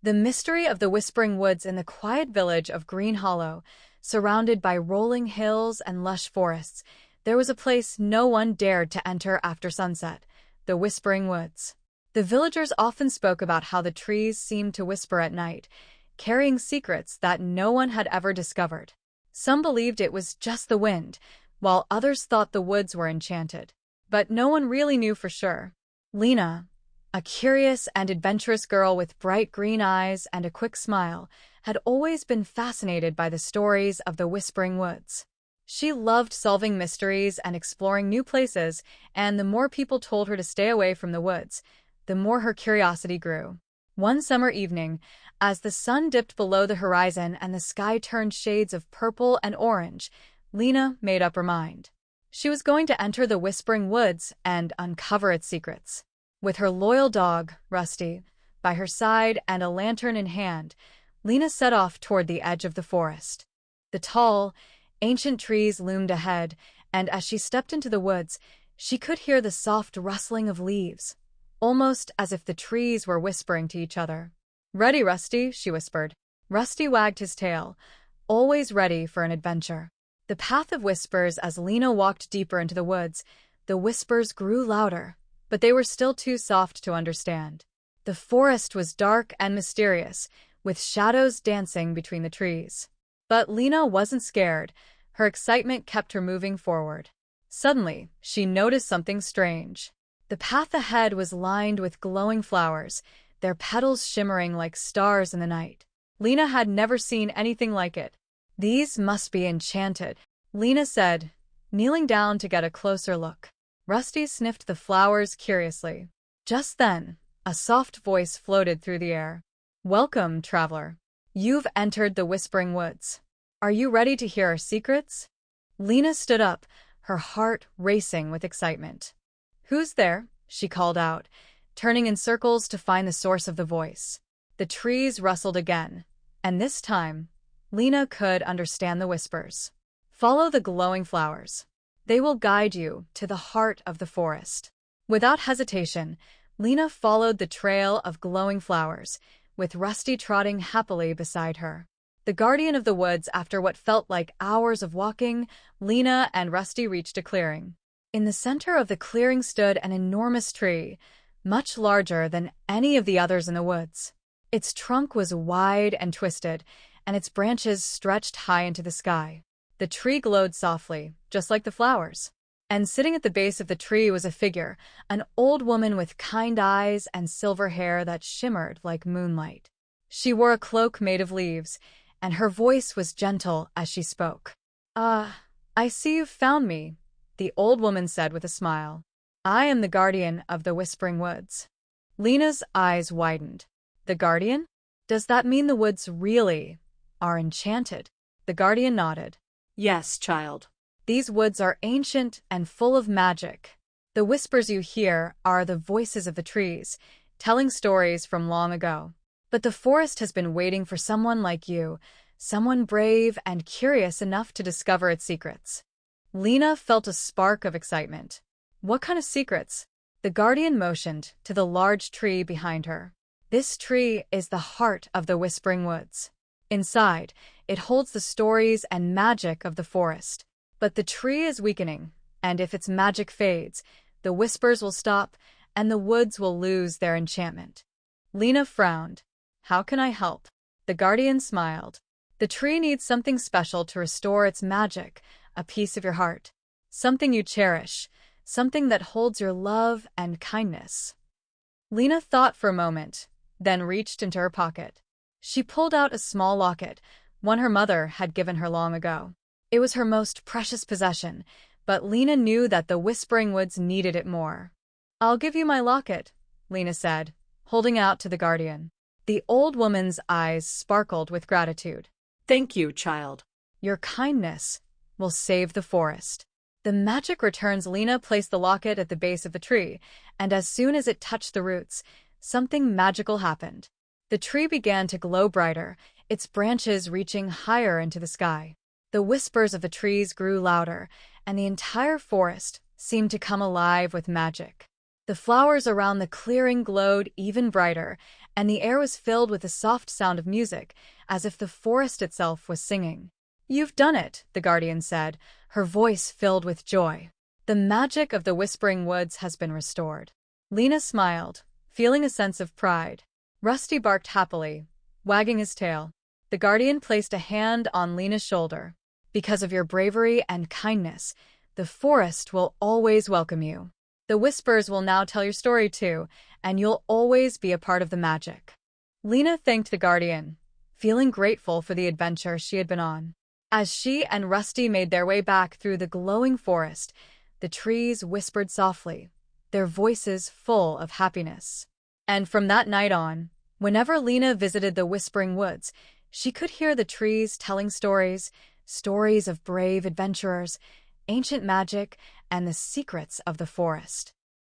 The mystery of the Whispering Woods in the quiet village of Green Hollow, surrounded by rolling hills and lush forests, there was a place no one dared to enter after sunset, the Whispering Woods. The villagers often spoke about how the trees seemed to whisper at night, carrying secrets that no one had ever discovered. Some believed it was just the wind, while others thought the woods were enchanted. But no one really knew for sure. Lena, a curious and adventurous girl with bright green eyes and a quick smile, had always been fascinated by the stories of the Whispering Woods. She loved solving mysteries and exploring new places, and the more people told her to stay away from the woods, the more her curiosity grew. One summer evening, as the sun dipped below the horizon and the sky turned shades of purple and orange, Lena made up her mind. She was going to enter the Whispering Woods and uncover its secrets. With her loyal dog, Rusty, by her side and a lantern in hand, Lena set off toward the edge of the forest. The tall, ancient trees loomed ahead, and as she stepped into the woods, she could hear the soft rustling of leaves, almost as if the trees were whispering to each other. "Ready, Rusty," she whispered. Rusty wagged his tail, always ready for an adventure. The path of whispers. As Lena walked deeper into the woods, the whispers grew louder, but they were still too soft to understand. The forest was dark and mysterious, with shadows dancing between the trees. But Lena wasn't scared. Her excitement kept her moving forward. Suddenly, she noticed something strange. The path ahead was lined with glowing flowers, their petals shimmering like stars in the night. Lena had never seen anything like it. "These must be enchanted," Lena said, kneeling down to get a closer look. Rusty sniffed the flowers curiously. Just then, a soft voice floated through the air. "Welcome, traveler. You've entered the Whispering Woods. Are you ready to hear our secrets?" Lena stood up, her heart racing with excitement. "Who's there?" she called out, turning in circles to find the source of the voice. The trees rustled again, and this time, Lena could understand the whispers. "Follow the glowing flowers. They will guide you to the heart of the forest." Without hesitation, Lena followed the trail of glowing flowers, with Rusty trotting happily beside her. The guardian of the woods. After what felt like hours of walking, Lena and Rusty reached a clearing. In the center of the clearing stood an enormous tree, much larger than any of the others in the woods. Its trunk was wide and twisted, and its branches stretched high into the sky. The tree glowed softly, just like the flowers. And sitting at the base of the tree was a figure, an old woman with kind eyes and silver hair that shimmered like moonlight. She wore a cloak made of leaves, and her voice was gentle as she spoke. I see you've found me," the old woman said with a smile. "I am the guardian of the Whispering Woods." Lena's eyes widened. "The guardian? Does that mean the woods really are enchanted?" The guardian nodded. "Yes, child. "These woods are ancient and full of magic. The whispers you hear are the voices of the trees, telling stories from long ago. But the forest has been waiting for someone like you, someone brave and curious enough to discover its secrets." Lena felt a spark of excitement. "What kind of secrets?" The guardian motioned to the large tree behind her. "This tree is the heart of the Whispering Woods. Inside, it holds the stories and magic of the forest. But the tree is weakening, and if its magic fades, the whispers will stop, and the woods will lose their enchantment." Lena frowned. "How can I help?" The guardian smiled. "The tree needs something special to restore its magic, a piece of your heart. Something you cherish, something that holds your love and kindness." Lena thought for a moment, then reached into her pocket. She pulled out a small locket, one her mother had given her long ago. It was her most precious possession, but Lena knew that the Whispering Woods needed it more. "I'll give you my locket," Lena said, holding out to the guardian. The old woman's eyes sparkled with gratitude. Thank you, child. "Your kindness will save the forest." The magic returns. Lena placed the locket at the base of the tree, and as soon as it touched the roots, something magical happened. The tree began to glow brighter, its branches reaching higher into the sky. The whispers of the trees grew louder, and the entire forest seemed to come alive with magic. The flowers around the clearing glowed even brighter, and the air was filled with the soft sound of music, as if the forest itself was singing. "You've done it," the guardian said, her voice filled with joy. "The magic of the Whispering Woods has been restored." Lena smiled, feeling a sense of pride. Rusty barked happily, wagging his tail. The guardian placed a hand on Lena's shoulder. "Because of your bravery and kindness, the forest will always welcome you. The whispers will now tell your story too, and you'll always be a part of the magic." Lena thanked the guardian, feeling grateful for the adventure she had been on. As she and Rusty made their way back through the glowing forest, the trees whispered softly, their voices full of happiness. And from that night on, whenever Lena visited the Whispering Woods, she could hear the trees telling stories of brave adventurers, ancient magic, and the secrets of the forest.